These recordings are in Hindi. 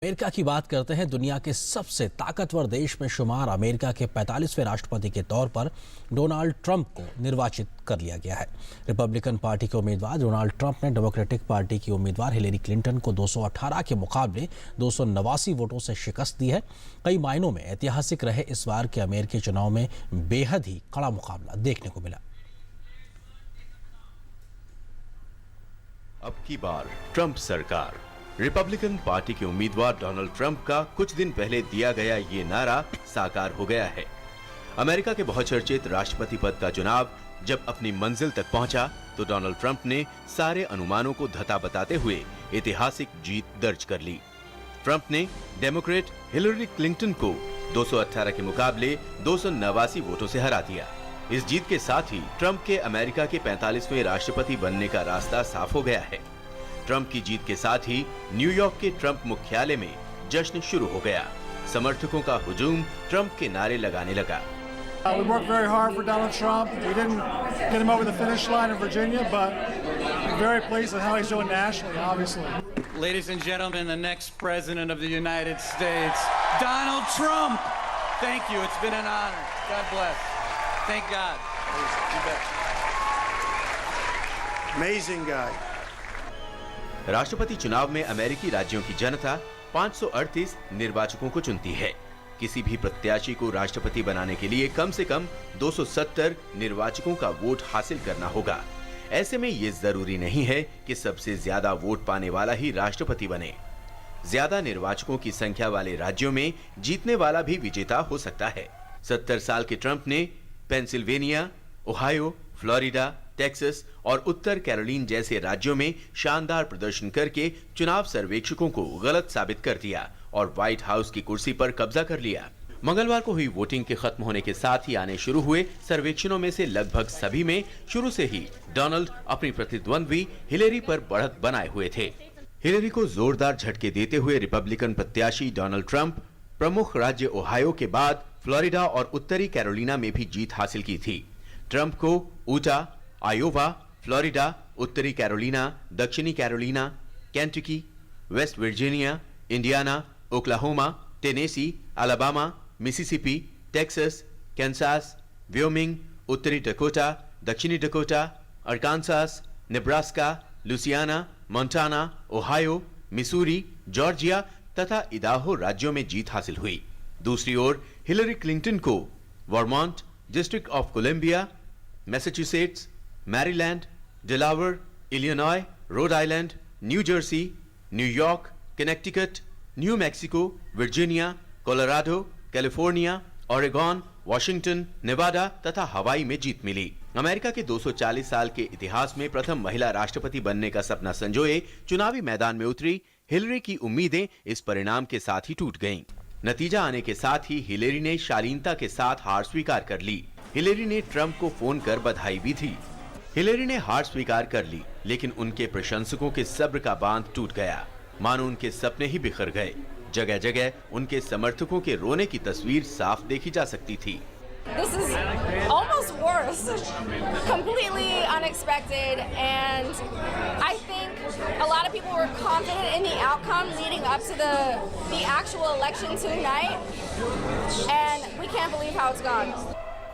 अमेरिका की बात करते हैं। दुनिया के सबसे ताकतवर देश में शुमार अमेरिका के 45वें राष्ट्रपति के तौर पर डोनाल्ड ट्रंप को निर्वाचित कर लिया गया है। रिपब्लिकन पार्टी के उम्मीदवार डोनाल्ड ट्रंप ने डेमोक्रेटिक पार्टी की उम्मीदवार हिलेरी क्लिंटन को 218 के मुकाबले 289 वोटों से शिकस्त दी है। कई मायनों में ऐतिहासिक रहे इस बार के अमेरिकी चुनाव में बेहद ही कड़ा मुकाबला देखने को मिला। अब की बार ट्रंप सरकार। रिपब्लिकन पार्टी के उम्मीदवार डोनाल्ड ट्रंप का कुछ दिन पहले दिया गया ये नारा साकार हो गया है। अमेरिका के बहुचर्चित राष्ट्रपति पद का चुनाव जब अपनी मंजिल तक पहुंचा तो डोनाल्ड ट्रंप ने सारे अनुमानों को धता बताते हुए ऐतिहासिक जीत दर्ज कर ली। ट्रंप ने डेमोक्रेट हिलेरी क्लिंटन को 218 के मुकाबले 289 वोटों से हरा दिया। इस जीत के साथ ही ट्रंप के अमेरिका के 45वें राष्ट्रपति बनने का रास्ता साफ हो गया है। ट्रंप की जीत के साथ ही न्यूयॉर्क के ट्रंप मुख्यालय में जश्न शुरू हो गया। समर्थकों का हुजूम ट्रंप के नारे लगाने लगा। We worked very hard for Donald Trump. We didn't get him over the finish line in Virginia, but we're very pleased with how he's doing nationally, obviously. Ladies and gentlemen, the next president of the United States, Donald Trump. Thank you. It's been an honor. God bless. Thank God. You bet. Amazing guy. राष्ट्रपति चुनाव में अमेरिकी राज्यों की जनता 538 निर्वाचकों को चुनती है। किसी भी प्रत्याशी को राष्ट्रपति बनाने के लिए कम से कम 270 निर्वाचकों का वोट हासिल करना होगा। ऐसे में ये जरूरी नहीं है कि सबसे ज्यादा वोट पाने वाला ही राष्ट्रपति बने। ज्यादा निर्वाचकों की संख्या वाले राज्यों में जीतने वाला भी विजेता हो सकता है। 70 साल के ट्रंप ने पेंसिल्वेनिया, ओहायो, फ्लोरिडा, टेक्सास और उत्तर कैरोलिन जैसे राज्यों में शानदार प्रदर्शन करके चुनाव सर्वेक्षकों को गलत साबित कर दिया और व्हाइट हाउस की कुर्सी पर कब्जा कर लिया। मंगलवार को हुई वोटिंग के खत्म होने के साथ ही आने शुरू हुए सर्वेक्षणों में से लगभग सभी में शुरू से ही डोनाल्ड अपनी प्रतिद्वंद्वी हिलेरी पर बढ़त बनाए हुए थे। हिलेरी को जोरदार झटके देते हुए रिपब्लिकन प्रत्याशी डोनाल्ड ट्रंप प्रमुख राज्य ओहायो के बाद फ्लोरिडा और उत्तरी कैरोलिना में भी जीत हासिल की थी। ट्रंप को ऊटा, आयोवा, फ्लोरिडा, उत्तरी कैरोलिना, दक्षिणी Carolina, Kentucky, West Virginia, Indiana, Oklahoma, Tennessee, Alabama, Mississippi, Texas, Kansas, Wyoming, उत्तरी डकोटा, दक्षिणी Dakota, Arkansas, Nebraska, Louisiana, Montana, Ohio, Missouri, Georgia तथा इदाहो राज्यों में जीत हासिल हुई। दूसरी ओर हिलेरी क्लिंटन को Vermont, District of Columbia, Massachusetts, Maryland, Delaware, Illinois, Rhode Island, New Jersey, New York, Connecticut, New Mexico, Virginia, Colorado, California, Oregon, Washington, Nevada तथा हवाई में जीत मिली। अमेरिका के 240 साल के इतिहास में प्रथम महिला राष्ट्रपति बनने का सपना संजोए चुनावी मैदान में उतरी हिलेरी की उम्मीदें इस परिणाम के साथ ही टूट गईं। नतीजा आने के साथ ही हिलेरी ने शालीनता के साथ हार स्वीकार कर ली। हिलेरी ने ट्रंप को फोन कर बधाई भी दी। हिलेरी ने हार स्वीकार कर ली, लेकिन उनके प्रशंसकों के सब्र का बांध टूट गया। मानो उनके सपने ही बिखर गए। जगह जगह उनके समर्थकों के रोने की तस्वीर साफ देखी जा सकती थी। This is almost worse, completely unexpected, and I think a lot of people were confident in the outcome leading up to the actual election tonight, and we can't believe how it's gone.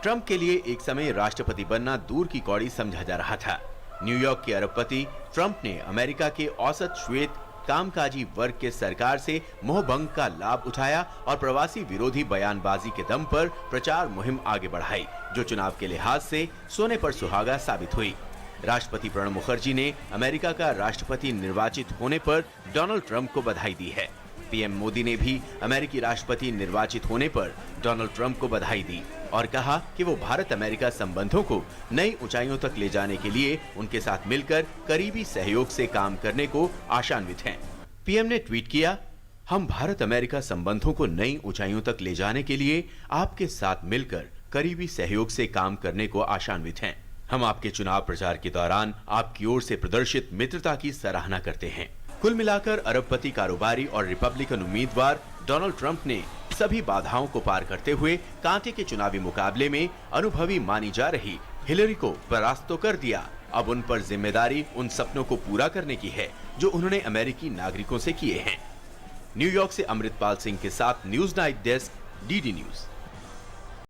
Trump के लिए एक समय राष्ट्रपति बनना दूर की कौड़ी समझा जा रहा था। न्यूयॉर्क के अरबपति ट्रंप ने अमेरिका के औसत श्वेत कामकाजी वर्ग के सरकार से मोहभंग का लाभ उठाया और प्रवासी विरोधी बयानबाजी के दम पर प्रचार मुहिम आगे बढ़ाई, जो चुनाव के लिहाज से सोने पर सुहागा साबित हुई। राष्ट्रपति प्रणब मुखर्जी ने अमेरिका का राष्ट्रपति निर्वाचित होने पर डोनाल्ड ट्रंप को बधाई दी है। पीएम मोदी ने भी अमेरिकी राष्ट्रपति निर्वाचित होने पर डोनाल्ड ट्रंप को बधाई दी और कहा कि वो भारत अमेरिका संबंधों को नई ऊंचाइयों तक ले जाने के लिए उनके साथ मिलकर करीबी सहयोग से काम करने को आशान्वित हैं। पीएम ने ट्वीट किया, हम भारत अमेरिका संबंधों को नई ऊंचाइयों तक ले जाने के लिए आपके साथ मिलकर करीबी सहयोग से काम करने को आशान्वित हैं। हम आपके चुनाव प्रचार के दौरान आपकी ओर से प्रदर्शित मित्रता की सराहना करते हैं। कुल मिलाकर अरबपति कारोबारी और रिपब्लिकन उम्मीदवार डोनाल्ड ट्रंप ने सभी बाधाओं को पार करते हुए कांटे के चुनावी मुकाबले में अनुभवी मानी जा रही हिलेरी को परास्त तो कर दिया। अब उन पर जिम्मेदारी उन सपनों को पूरा करने की है जो उन्होंने अमेरिकी नागरिकों से किए हैं। न्यूयॉर्क से अमृतपाल सिंह के साथ news night desk, DD news.